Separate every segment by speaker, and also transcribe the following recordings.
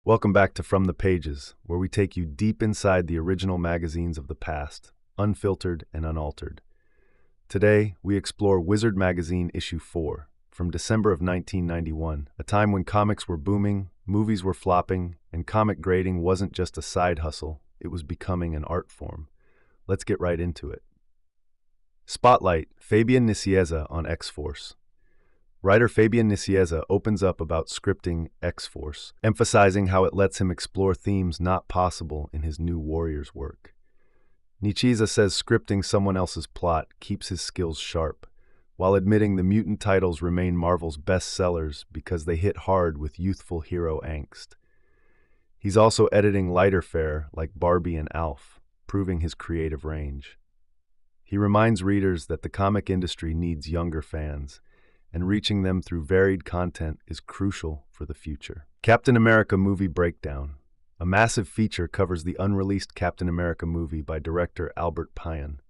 Speaker 1: Welcome back to From the Pages, where we take you deep inside the original magazines of the past, unfiltered and unaltered. Today, we explore Wizard Magazine Issue 4, from December of 1991, a time when comics were booming, movies were flopping, and comic grading wasn't just a side hustle, it was becoming an art form. Let's get right into it. Spotlight, Fabian Nicieza on X-Force. Writer Fabian Nicieza opens up about scripting X-Force, emphasizing how it lets him explore themes not possible in his new Warriors work. Nicieza says scripting someone else's plot keeps his skills sharp, while admitting the mutant titles remain Marvel's best sellers because they hit hard with youthful hero angst. He's also editing lighter fare like Barbie and Alf, proving his creative range. He reminds readers that the comic industry needs younger fans, and reaching them through varied content is crucial for the future. Captain America Movie Breakdown. A massive feature covers the unreleased Captain America movie by director Albert Payan.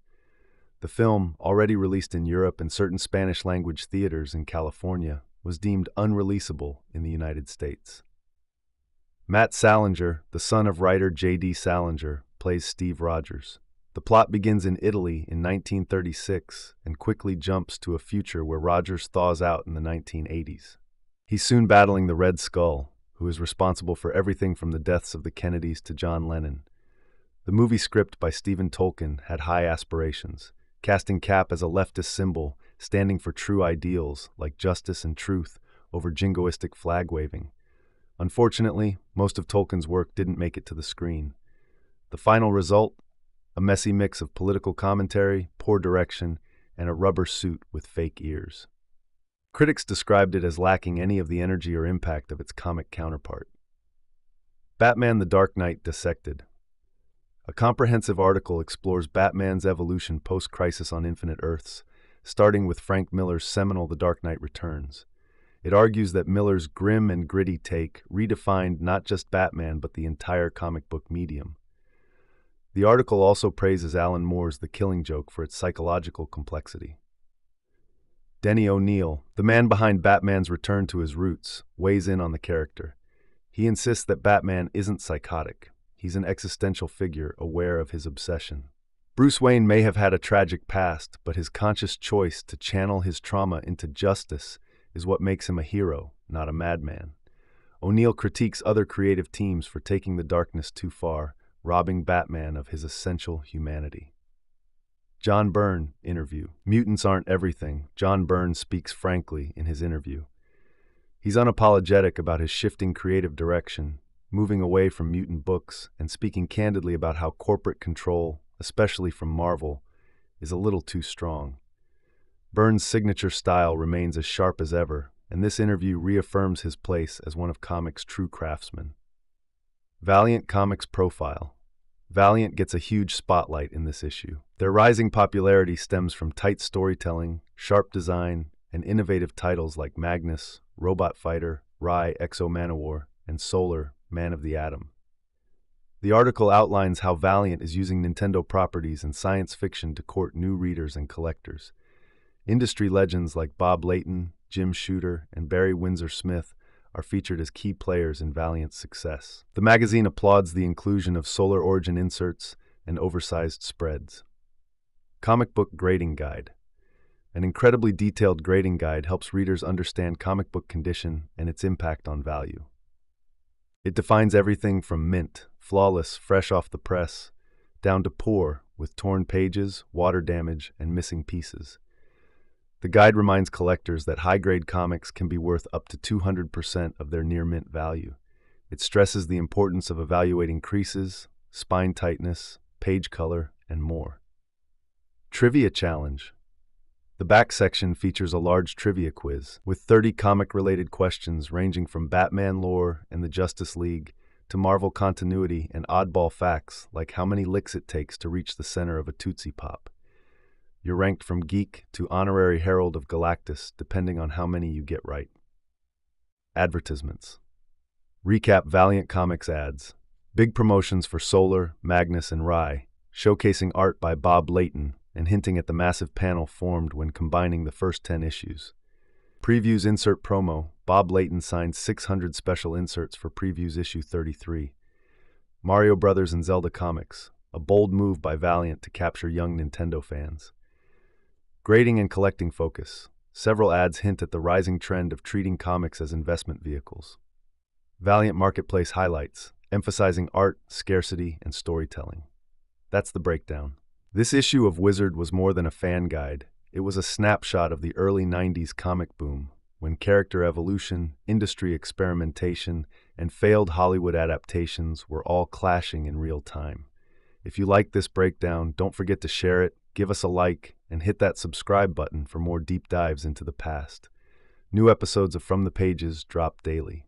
Speaker 1: The film, already released in Europe and certain Spanish-language theaters in California, was deemed unreleasable in the United States. Matt Salinger, the son of writer J.D. Salinger, plays Steve Rogers. The plot begins in Italy in 1936 and quickly jumps to a future where Rogers thaws out in the 1980s. He's soon battling the Red Skull, who is responsible for everything from the deaths of the Kennedys to John Lennon. The movie script by Stephen Tolkien had high aspirations, casting Cap as a leftist symbol standing for true ideals like justice and truth over jingoistic flag-waving. Unfortunately, most of Tolkien's work didn't make it to the screen. The final result? A messy mix of political commentary, poor direction, and a rubber suit with fake ears. Critics described it as lacking any of the energy or impact of its comic counterpart. Batman: The Dark Knight Dissected. A comprehensive article explores Batman's evolution post-Crisis on Infinite Earths, starting with Frank Miller's seminal The Dark Knight Returns. It argues that Miller's grim and gritty take redefined not just Batman but the entire comic book medium. The article also praises Alan Moore's The Killing Joke for its psychological complexity. Denny O'Neil, the man behind Batman's return to his roots, weighs in on the character. He insists that Batman isn't psychotic. He's an existential figure aware of his obsession. Bruce Wayne may have had a tragic past, but his conscious choice to channel his trauma into justice is what makes him a hero, not a madman. O'Neil critiques other creative teams for taking the darkness too far, robbing Batman of his essential humanity. John Byrne interview. Mutants aren't everything. John Byrne speaks frankly in his interview. He's unapologetic about his shifting creative direction, moving away from mutant books and speaking candidly about how corporate control, especially from Marvel, is a little too strong. Byrne's signature style remains as sharp as ever, and this interview reaffirms his place as one of comics' true craftsmen. Valiant Comics Profile. Valiant gets a huge spotlight in this issue. Their rising popularity stems from tight storytelling, sharp design, and innovative titles like Magnus, Robot Fighter, Rai, Exo Manowar, and Solar, Man of the Atom. The article outlines how Valiant is using Nintendo properties and science fiction to court new readers and collectors. Industry legends like Bob Layton, Jim Shooter, and Barry Windsor Smith are featured as key players in Valiant's success. The magazine applauds the inclusion of Solar Origin inserts and oversized spreads. Comic Book Grading Guide. An incredibly detailed grading guide helps readers understand comic book condition and its impact on value. It defines everything from mint, flawless, fresh off the press, down to poor, with torn pages, water damage, and missing pieces. The guide reminds collectors that high-grade comics can be worth up to 200% of their near-mint value. It stresses the importance of evaluating creases, spine tightness, page color, and more. Trivia Challenge. The back section features a large trivia quiz, with 30 comic-related questions ranging from Batman lore and the Justice League to Marvel continuity and oddball facts like how many licks it takes to reach the center of a Tootsie Pop. You're ranked from geek to honorary herald of Galactus, depending on how many you get right. Advertisements. Recap Valiant Comics ads. Big promotions for Solar, Magnus, and Rai, showcasing art by Bob Layton and hinting at the massive panel formed when combining the first 10 issues. Previews insert promo. Bob Layton signed 600 special inserts for Previews issue 33. Mario Brothers and Zelda comics. A bold move by Valiant to capture young Nintendo fans. Grading and collecting focus. Several ads hint at the rising trend of treating comics as investment vehicles. Valiant Marketplace highlights, emphasizing art, scarcity, and storytelling. That's the breakdown. This issue of Wizard was more than a fan guide. It was a snapshot of the early 90s comic boom, when character evolution, industry experimentation, and failed Hollywood adaptations were all clashing in real time. If you like this breakdown, don't forget to share it, give us a like, and hit that subscribe button for more deep dives into the past. New episodes of From the Pages drop daily.